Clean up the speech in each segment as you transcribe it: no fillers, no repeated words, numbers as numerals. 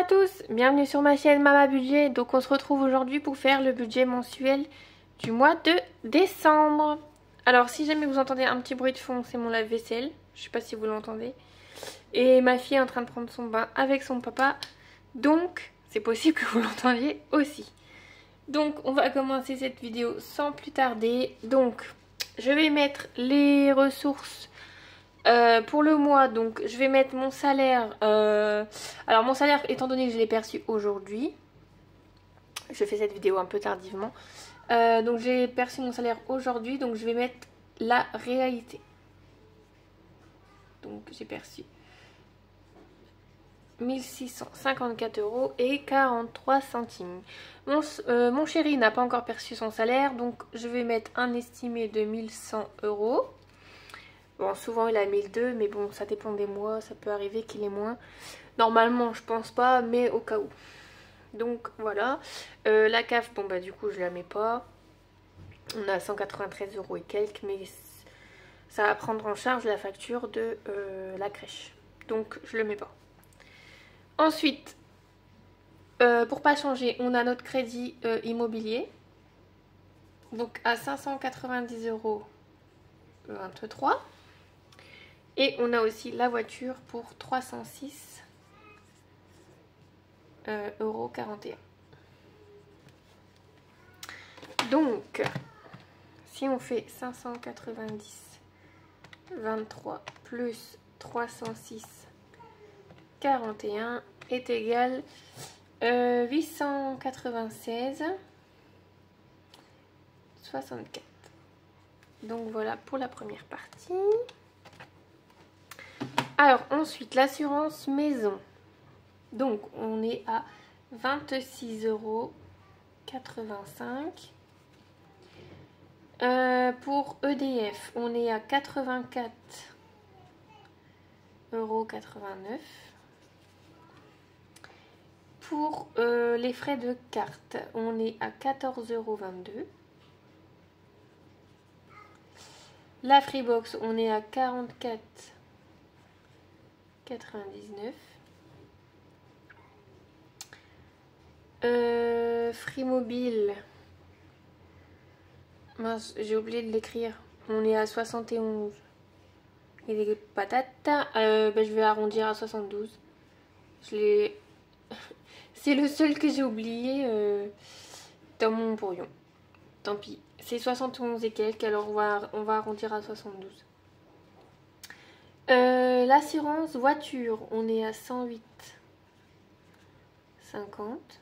tous, bienvenue sur ma chaîne Mama Budget. Donc on se retrouve aujourd'hui pour faire le budget mensuel du mois de décembre. Alors si jamais vous entendez un petit bruit de fond, c'est mon lave-vaisselle, je sais pas si vous l'entendez. Et ma fille est en train de prendre son bain avec son papa, donc c'est possible que vous l'entendiez aussi. Donc on va commencer cette vidéo sans plus tarder. Donc je vais mettre les ressources pour le mois. Donc je vais mettre mon salaire. Alors mon salaire, étant donné que je l'ai perçu aujourd'hui, je fais cette vidéo un peu tardivement. Donc j'ai perçu mon salaire aujourd'hui, donc je vais mettre la réalité. Donc j'ai perçu 1654 € et 43 centimes. Mon chéri n'a pas encore perçu son salaire, donc je vais mettre un estimé de 1100 €. Bon, souvent il a 1002, mais bon, ça dépend des mois, ça peut arriver qu'il ait moins. Normalement, je pense pas, mais au cas où. Donc voilà. La CAF, bon bah du coup je la mets pas. On a 193 € et quelques, mais ça va prendre en charge la facture de la crèche. Donc je le mets pas. Ensuite, pour pas changer, on a notre crédit immobilier. Donc à 590,23 €. Et on a aussi la voiture pour 306,41 €. Donc, si on fait 590,23 plus 306,41 est égal 896,64. Donc voilà pour la première partie. Alors ensuite, l'assurance maison. Donc on est à 26,85 €. Pour EDF, on est à 84,89 €. Pour les frais de carte, on est à 14,22 €. La Freebox, on est à 44,99 €. Free Mobile, mince, j'ai oublié de l'écrire. On est à 71. Et les patates, je vais arrondir à 72. C'est le seul que j'ai oublié dans mon brouillon. Tant pis. C'est 71 et quelques, alors on va arrondir à 72. L'assurance voiture, on est à 108,50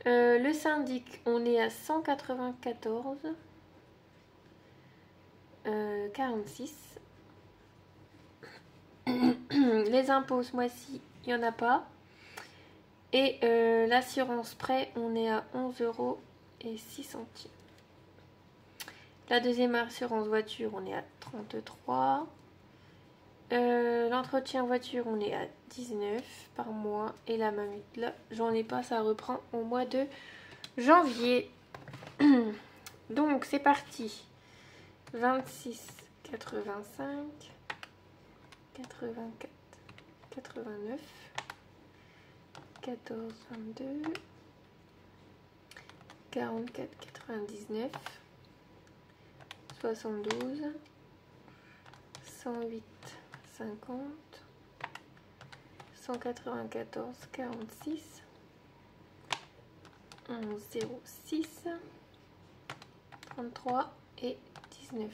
€. Le syndic, on est à 194,46 €. Les impôts ce mois-ci, il n'y en a pas. Et l'assurance prêt, on est à 11,06 €. La deuxième assurance voiture, on est à 33. L'entretien voiture, on est à 19 par mois. Et la mamute, là, j'en ai pas, ça reprend au mois de janvier. Donc, c'est parti. 26,85, 84, 89, 14,22, 44,99, 72, 108,50, 194,46, 11,06, 33 et 19.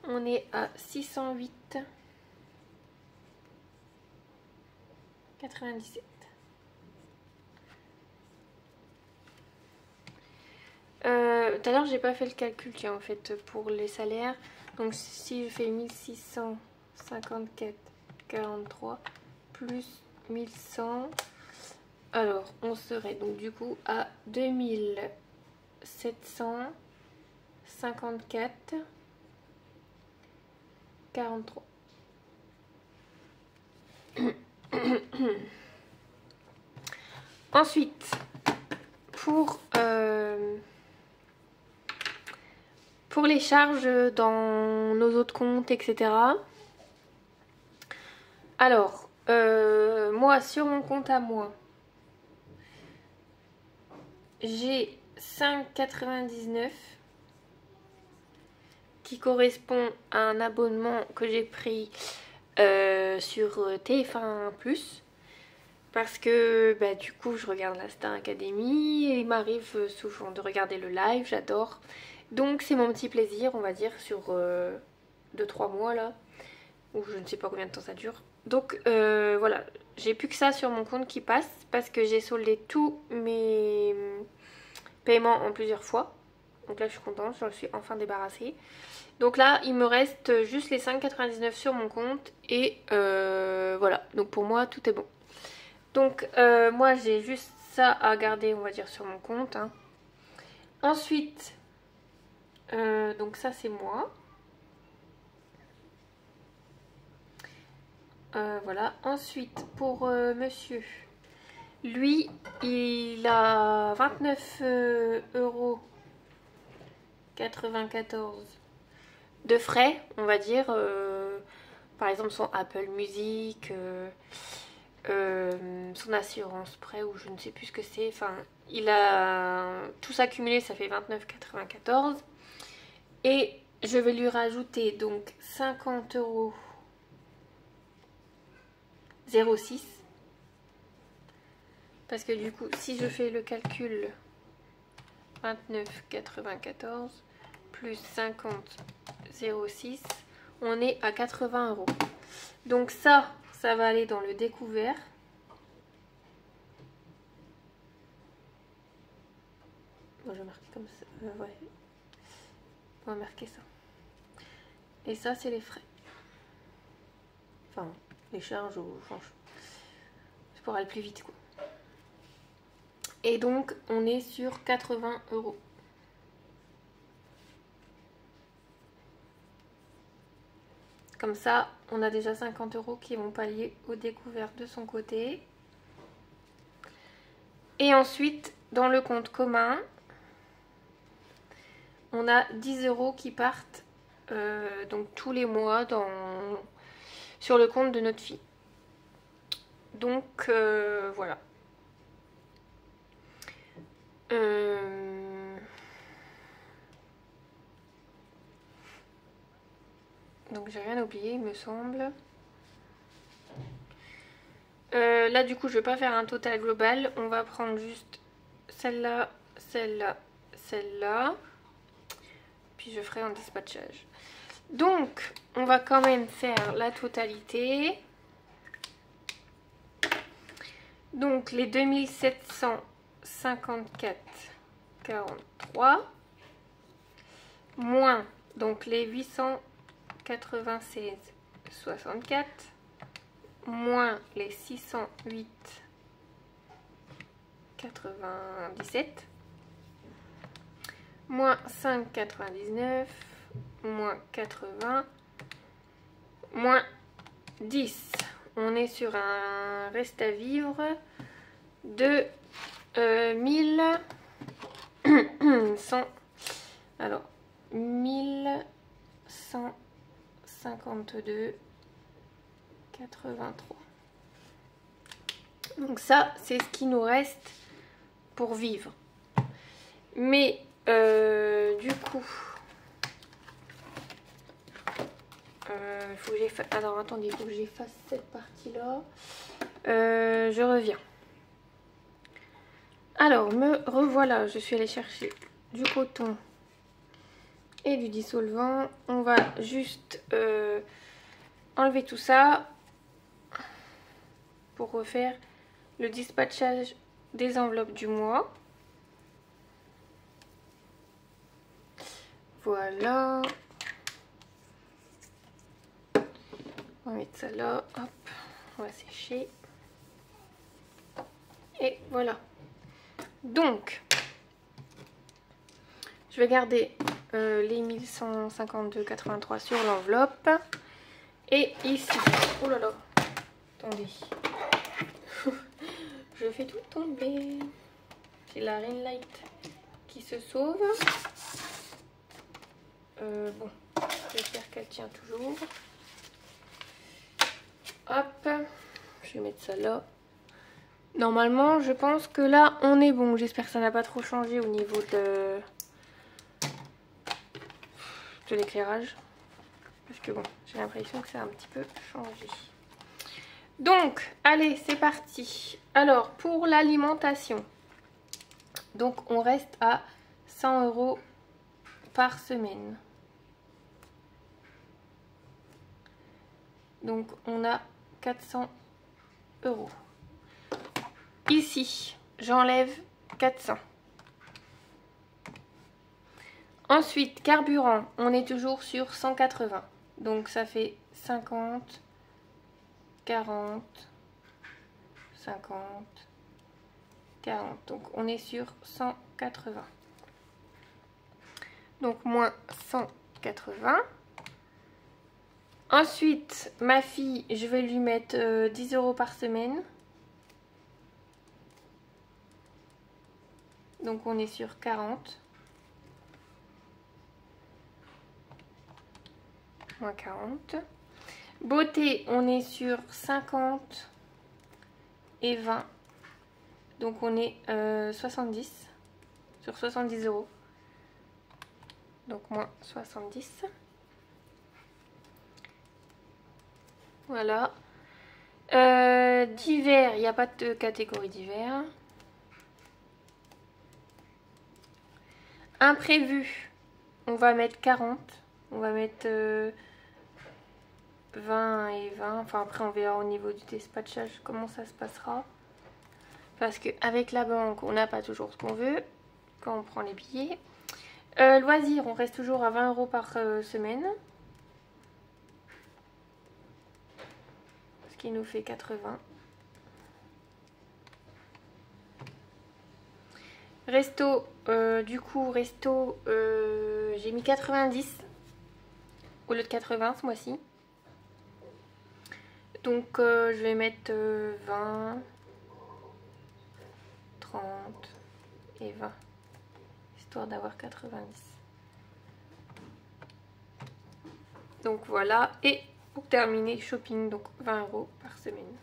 On est à 608,97. Tout à l'heure j'ai pas fait le calcul, tiens, en fait, pour les salaires. Donc si je fais 1654,43 plus 1100, alors on serait donc du coup à 2754,43. Ensuite, pour les charges dans nos autres comptes, etc. Alors, moi, sur mon compte à moi, j'ai 5,99 qui correspond à un abonnement que j'ai pris sur TF1+. Parce que bah, du coup je regarde la Star Academy et il m'arrive souvent de regarder le live, j'adore. Donc c'est mon petit plaisir, on va dire, sur 2-3 mois là, ou je ne sais pas combien de temps ça dure. Donc voilà, j'ai plus que ça sur mon compte qui passe parce que j'ai soldé tous mes paiements en plusieurs fois. Donc là je suis contente, je suis enfin débarrassée. Donc là il me reste juste les 5,99 sur mon compte et voilà, donc pour moi tout est bon. Donc moi j'ai juste ça à garder, on va dire, sur mon compte. Hein. Ensuite, donc ça c'est moi. Voilà. Ensuite pour monsieur, lui il a 29,94 € de frais, on va dire. Par exemple son Apple Music. Son assurance prêt ou je ne sais plus ce que c'est, enfin il a tout accumulé, ça fait 29,94 € et je vais lui rajouter donc 50,06 € parce que du coup si je fais le calcul 29,94 plus 50,06 on est à 80 €. Donc ça va aller dans le découvert. Bon, je vais marquer comme ça. Ouais. On va marquer ça. Et ça, c'est les frais. Enfin, les charges ou franchement. C'est pour aller plus vite, quoi. Et donc, on est sur 80 €. Comme ça, on a déjà 50 € qui vont pallier au découvert de son côté. Et ensuite, dans le compte commun, on a 10 € qui partent donc tous les mois sur le compte de notre fille. Donc voilà. Donc j'ai rien oublié, il me semble. Là du coup je vais pas faire un total global, on va prendre juste celle-là, celle-là, celle-là, puis je ferai un dispatchage. Donc on va quand même faire la totalité. Donc les 2754,43 moins donc les 896,64 moins les 608,97 moins 5,99 moins 80 moins 10. On est sur un reste à vivre de 1100. Alors 1152,83. Donc ça, c'est ce qui nous reste pour vivre. Mais du coup, faut que j'efface. Alors attendez, il faut que j'efface cette partie-là. Je reviens. Alors, me revoilà. Je suis allée chercher du coton et du dissolvant. On va juste enlever tout ça pour refaire le dispatchage des enveloppes du mois. Voilà. On va mettre ça là. Hop. On va sécher. Et voilà. Donc, je vais garder les 1152,83 sur l'enveloppe. Et ici, oh là là, attendez, je fais tout tomber. J'ai la ring light qui se sauve. Bon, j'espère qu'elle tient toujours. Hop, Je vais mettre ça là. Normalement, je pense que là, on est bon. J'espère que ça n'a pas trop changé au niveau de l'éclairage. Parce que bon, j'ai l'impression que ça a un petit peu changé. Donc, allez, c'est parti. Alors, pour l'alimentation. Donc, on reste à 100 € par semaine. Donc, on a 400 €. Ici, j'enlève 400. Ensuite, carburant, on est toujours sur 180. Donc, ça fait 50, 40, 50, 40. Donc, on est sur 180. Donc, moins 180. Ensuite, ma fille, je vais lui mettre 10 € par semaine. Donc on est sur 40. Moins 40. Beauté, on est sur 50 et 20. Donc on est 70. Sur 70 €. Donc moins 70. Voilà. Divers, il n'y a pas de catégorie divers. Imprévu, on va mettre 40. On va mettre 20 et 20. Enfin après on verra au niveau du dispatchage comment ça se passera. Parce qu'avec la banque, on n'a pas toujours ce qu'on veut quand on prend les billets. Loisirs, on reste toujours à 20 € par semaine. Ce qui nous fait 80. Resto, du coup, resto, j'ai mis 90 au lieu de 80 ce mois-ci. Donc, je vais mettre 20, 30 et 20, histoire d'avoir 90. Donc voilà, et pour terminer, shopping, donc 20 € par semaine.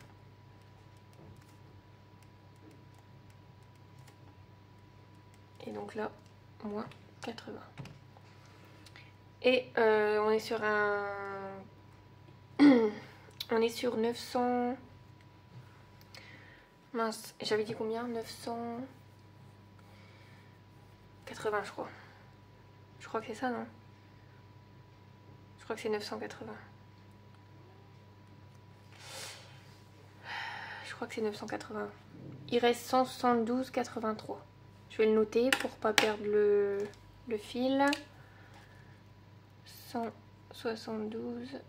Et donc là, moins 80. Et on est sur un... on est sur 900... Mince, j'avais dit combien? 980 je crois. Je crois que c'est ça, non? Je crois que c'est 980. Je crois que c'est 980. Il reste 172,83. Je vais le noter pour pas perdre le fil. 172,83.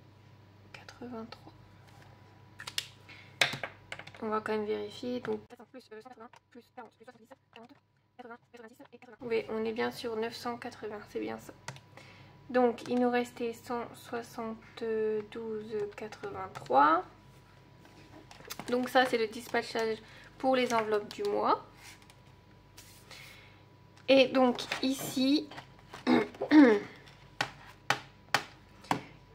On va quand même vérifier. Donc, plus 180, plus 40, plus 70, 40, 80, 90 et 80. Oui, on est bien sur 980, c'est bien ça. Donc, il nous restait 172,83. Donc ça, c'est le dispatchage pour les enveloppes du mois. Et donc ici,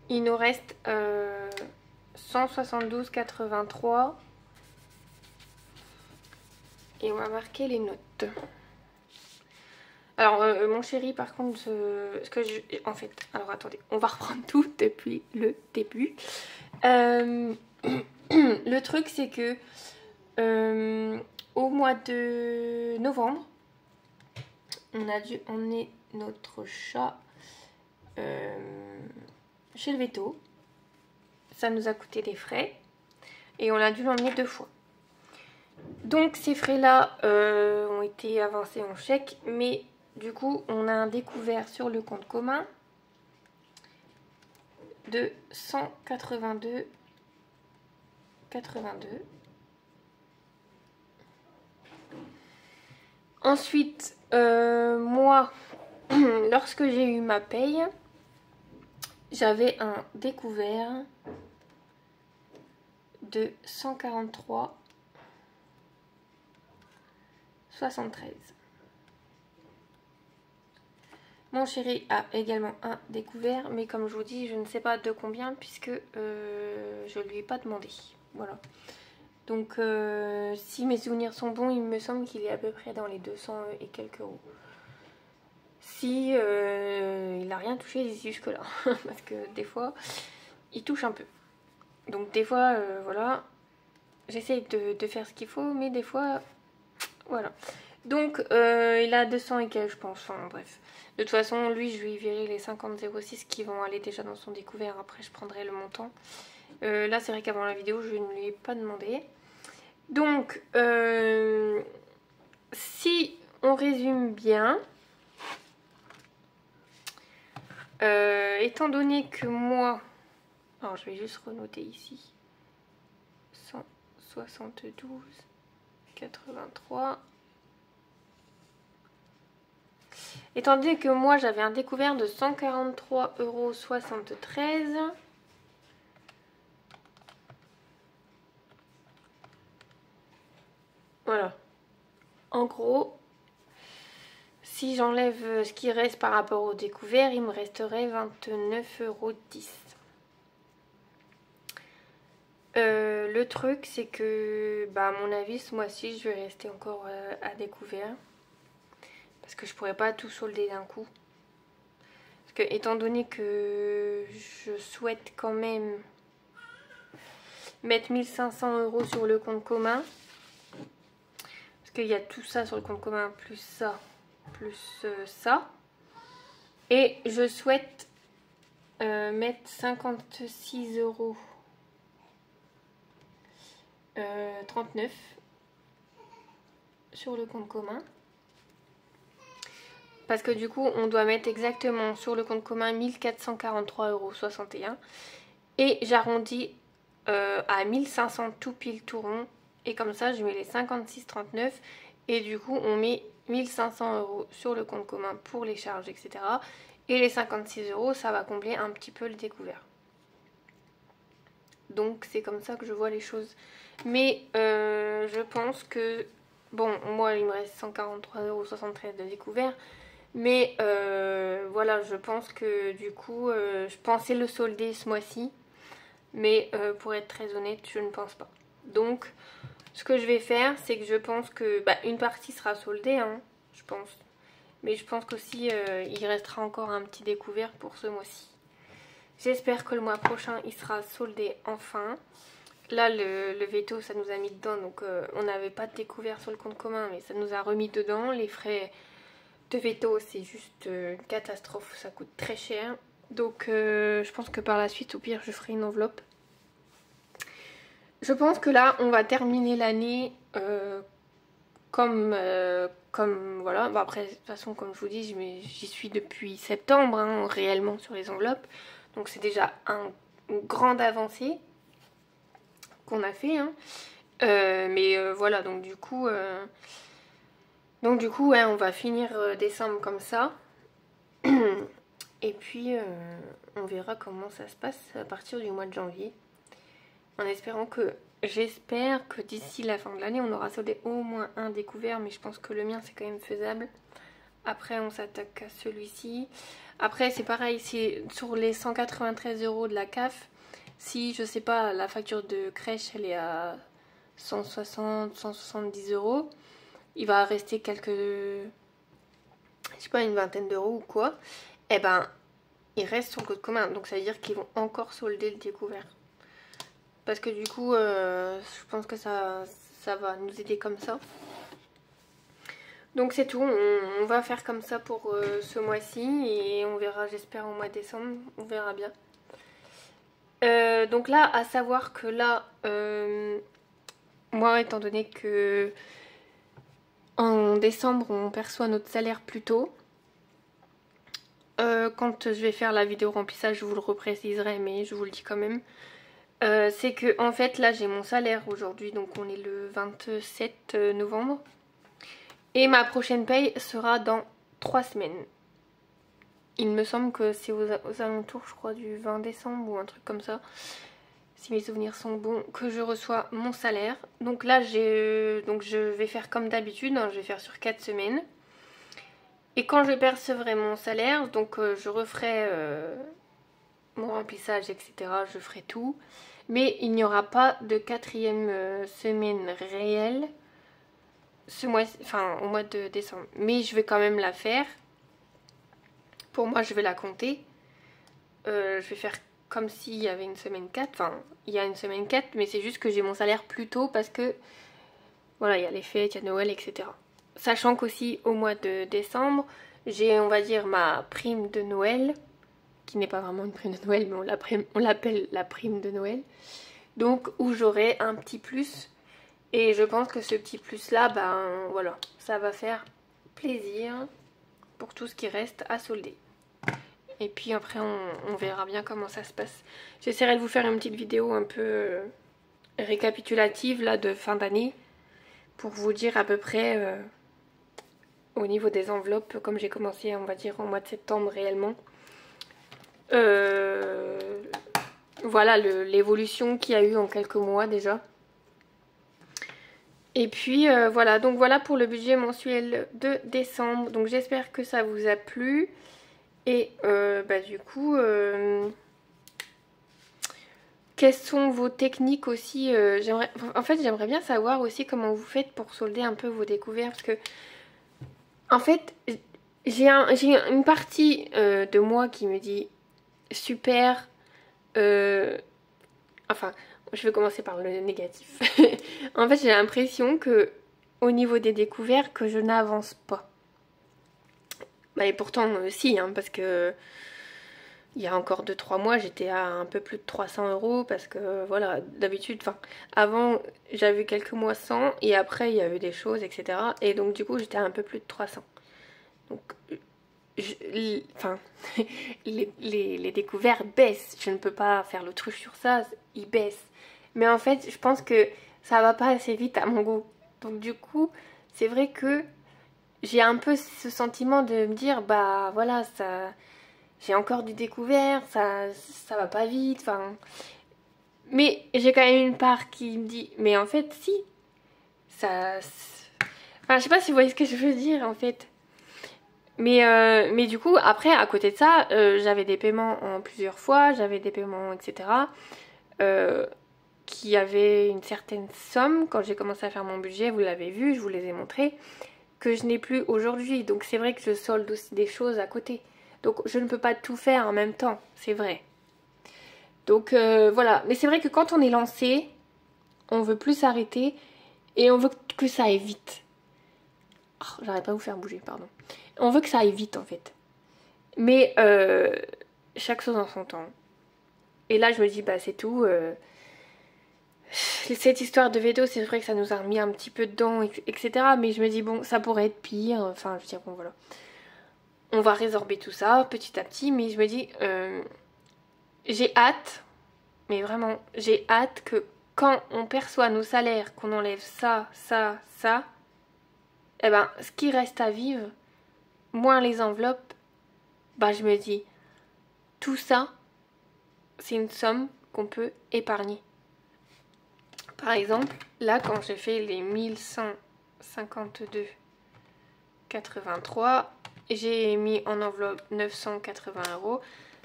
il nous reste 172,83. Et on va marquer les notes. Alors, mon chéri, par contre, en fait, alors attendez, on va reprendre tout depuis le début. Le truc, c'est que au mois de novembre, on a dû emmener notre chat chez le véto. Ça nous a coûté des frais et on a dû l'emmener 2 fois. Donc ces frais-là ont été avancés en chèque, mais du coup on a un découvert sur le compte commun de 182,82. Ensuite, moi, lorsque j'ai eu ma paye, j'avais un découvert de 143,73. Mon chéri a également un découvert, mais comme je vous dis, je ne sais pas de combien puisque je ne lui ai pas demandé. Voilà. Donc si mes souvenirs sont bons, il me semble qu'il est à peu près dans les 200 et quelques euros. Si il n'a rien touché d'ici jusque là. Parce que des fois, il touche un peu. Donc des fois, voilà, j'essaye de faire ce qu'il faut, mais des fois, voilà. Donc il a 200 et quelques, je pense, enfin bref. De toute façon, lui, je lui verrai les 50,06 qui vont aller déjà dans son découvert. Après, je prendrai le montant. Là, c'est vrai qu'avant la vidéo, je ne lui ai pas demandé. Donc, si on résume bien, étant donné que moi... Alors, je vais juste renoter ici. 172, 83... Étant donné que moi j'avais un découvert de 143,73 €, voilà. En gros, si j'enlève ce qui reste par rapport au découvert, il me resterait 29,10 €. Le truc, c'est que, bah, à mon avis, ce mois-ci, je vais rester encore à découvert. Parce que je pourrais pas tout solder d'un coup. Parce que étant donné que je souhaite quand même mettre 1500 € sur le compte commun. Parce qu'il y a tout ça sur le compte commun, plus ça, plus ça. Et je souhaite mettre 56,39 € sur le compte commun. Parce que du coup, on doit mettre exactement sur le compte commun 1443,61 €. Et j'arrondis à 1500 tout pile tout rond. Et comme ça, je mets les 56,39 €. Et du coup, on met 1500 € sur le compte commun pour les charges, etc. Et les 56 €, ça va combler un petit peu le découvert. Donc, c'est comme ça que je vois les choses. Mais je pense que... Bon, moi, il me reste 143,73 € de découvert. Mais voilà, je pense que du coup, je pensais le solder ce mois-ci. Mais pour être très honnête, je ne pense pas. Donc, ce que je vais faire, c'est que je pense que une partie sera soldée, hein, je pense. Mais je pense qu'aussi, il restera encore un petit découvert pour ce mois-ci. J'espère que le mois prochain, il sera soldé enfin. Là, le veto, ça nous a mis dedans. Donc, on n'avait pas de découvert sur le compte commun, mais ça nous a remis dedans. Les frais de veto, c'est juste une catastrophe. Ça coûte très cher. Donc, je pense que par la suite, au pire, je ferai une enveloppe. Je pense que là, on va terminer l'année comme voilà. Bon, après, de toute façon, comme je vous dis, j'y suis depuis septembre, hein, réellement, sur les enveloppes. Donc, c'est déjà une grande avancée qu'on a fait. Hein. Mais voilà, donc du coup, ouais, on va finir décembre comme ça. Et puis, on verra comment ça se passe à partir du mois de janvier. En espérant que, j'espère que d'ici la fin de l'année, on aura soldé au moins un découvert. Mais je pense que le mien, c'est quand même faisable. Après, on s'attaque à celui-ci. Après, c'est pareil, c'est sur les 193 € de la CAF. Si, je sais pas, la facture de crèche, elle est à 160, 170 €. Il va rester quelques... je sais pas, une vingtaine d'euros ou quoi. Eh ben, il reste sur le compte commun. Donc, ça veut dire qu'ils vont encore solder le découvert. Parce que du coup, je pense que ça va nous aider comme ça. Donc c'est tout, on va faire comme ça pour ce mois-ci et on verra, j'espère, au mois de décembre, on verra bien. Donc là, à savoir que là, moi, étant donné que en décembre, on perçoit notre salaire plus tôt, quand je vais faire la vidéo remplissage, je vous le repréciserai, mais je vous le dis quand même. C'est que en fait là j'ai mon salaire aujourd'hui, donc on est le 27 novembre et ma prochaine paye sera dans 3 semaines. Il me semble que c'est aux alentours, je crois, du 20 décembre ou un truc comme ça, si mes souvenirs sont bons, que je reçois mon salaire. Donc là je vais faire comme d'habitude, hein, je vais faire sur 4 semaines. Et quand je percevrai mon salaire, donc je referai mon remplissage, etc. Je ferai tout. Mais il n'y aura pas de 4e semaine réelle ce mois, enfin au mois de décembre. Mais je vais quand même la faire. Pour moi, je vais la compter. Je vais faire comme s'il y avait une semaine 4. Enfin, il y a une semaine 4, mais c'est juste que j'ai mon salaire plus tôt parce que voilà, il y a les fêtes, il y a Noël, etc. Sachant qu'aussi au mois de décembre, j'ai, on va dire, ma prime de Noël, qui n'est pas vraiment une prime de Noël, mais on l'appelle la prime de Noël. Donc, où j'aurai un petit plus. Et je pense que ce petit plus là, ben voilà, ça va faire plaisir pour tout ce qui reste à solder. Et puis après on verra bien comment ça se passe. J'essaierai de vous faire une petite vidéo un peu récapitulative là de fin d'année pour vous dire à peu près au niveau des enveloppes, comme j'ai commencé on va dire au mois de septembre réellement. Voilà l'évolution qu'il y a eu en quelques mois déjà. Et puis voilà, donc voilà pour le budget mensuel de décembre. Donc j'espère que ça vous a plu. Et bah, du coup, quelles sont vos techniques aussi en fait, j'aimerais bien savoir aussi comment vous faites pour solder un peu vos découvertes. Parce que, en fait, j'ai une partie de moi qui me dit super. Enfin, je vais commencer par le négatif. En fait, j'ai l'impression que au niveau des découvertes, que je n'avance pas. Bah, et pourtant, si, hein, parce que il y a encore 2-3 mois, j'étais à un peu plus de 300 € parce que voilà, d'habitude, enfin, avant j'avais quelques mois sans et après il y a eu des choses, etc. Et donc du coup, j'étais à un peu plus de 300. Donc, enfin, les découvertes baissent. Je ne peux pas faire l'autruche sur ça, ils baissent. Mais en fait, je pense que ça va pas assez vite à mon goût. Donc du coup, c'est vrai que j'ai un peu ce sentiment de me dire, bah voilà, ça, j'ai encore du découvert, ça va pas vite, enfin. Mais j'ai quand même une part qui me dit, mais en fait, si, ça. Enfin, je sais pas si vous voyez ce que je veux dire en fait. Mais du coup, après, à côté de ça, j'avais des paiements en plusieurs fois, j'avais des paiements, etc. Qui avaient une certaine somme. Quand j'ai commencé à faire mon budget, vous l'avez vu, je vous les ai montrés, que je n'ai plus aujourd'hui. Donc c'est vrai que je solde aussi des choses à côté. Donc je ne peux pas tout faire en même temps, c'est vrai. Donc voilà, mais c'est vrai que quand on est lancé, on veut plus s'arrêter et on veut que ça aille vite. Oh, j'arrête pas de vous faire bouger, pardon. On veut que ça aille vite en fait. Mais chaque chose en son temps. Et là je me dis bah c'est tout. Cette histoire de veto, c'est vrai que ça nous a remis un petit peu dedans, etc. Mais je me dis bon, ça pourrait être pire. Enfin je veux dire bon voilà. On va résorber tout ça petit à petit. Mais je me dis j'ai hâte. Mais vraiment j'ai hâte que quand on perçoit nos salaires, qu'on enlève ça, ça, ça. Eh ben ce qui reste à vivre, moins les enveloppes, bah je me dis, tout ça, c'est une somme qu'on peut épargner. Par exemple, là quand j'ai fait les 1152,83, j'ai mis en enveloppe 980 €.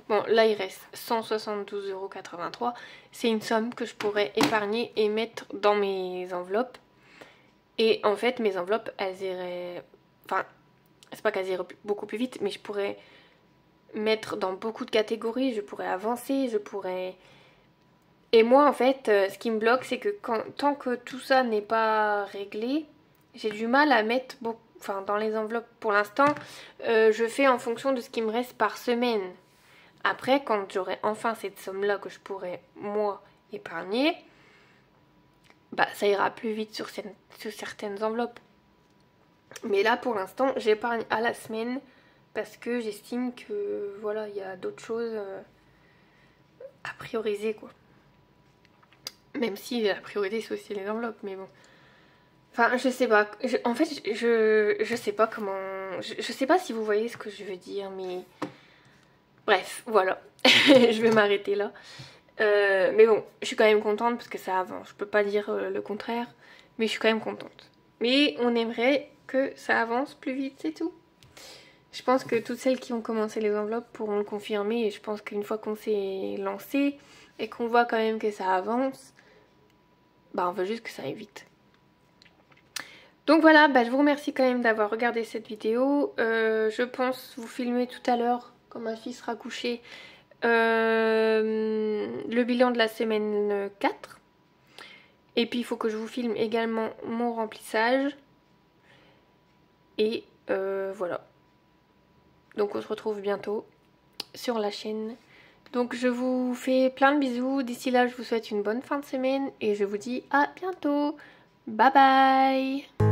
Bon, là il reste 172,83 €. C'est une somme que je pourrais épargner et mettre dans mes enveloppes. Et en fait, mes enveloppes, elles iraient... Enfin, c'est pas qu'elles iraient beaucoup plus vite, mais je pourrais mettre dans beaucoup de catégories, je pourrais avancer, je pourrais... Et moi, en fait, ce qui me bloque, c'est que tant que tout ça n'est pas réglé, j'ai du mal à mettre dans les enveloppes. Pour l'instant, je fais en fonction de ce qui me reste par semaine. Après, quand j'aurai enfin cette somme-là que je pourrais, moi, épargner... bah ça ira plus vite sur certaines enveloppes. Mais là pour l'instant j'épargne à la semaine parce que j'estime que voilà, il y a d'autres choses à prioriser quoi. Même si la priorité c'est aussi les enveloppes, mais bon. Enfin je sais pas, en fait je sais pas comment, je sais pas si vous voyez ce que je veux dire, mais bref voilà. Je vais m'arrêter là. Mais bon, je suis quand même contente parce que ça avance. Je peux pas dire le contraire, mais je suis quand même contente. Mais on aimerait que ça avance plus vite, c'est tout. Je pense que toutes celles qui ont commencé les enveloppes pourront le confirmer et je pense qu'une fois qu'on s'est lancé et qu'on voit quand même que ça avance, bah on veut juste que ça aille vite. Donc voilà, bah je vous remercie quand même d'avoir regardé cette vidéo. Je pense vous filmer tout à l'heure, quand ma fille sera couchée, le bilan de la semaine 4. Et puis il faut que je vous filme également mon remplissage. Et voilà. Donc on se retrouve bientôt sur la chaîne. Donc je vous fais plein de bisous. D'ici là, je vous souhaite une bonne fin de semaine et je vous dis à bientôt. Bye bye.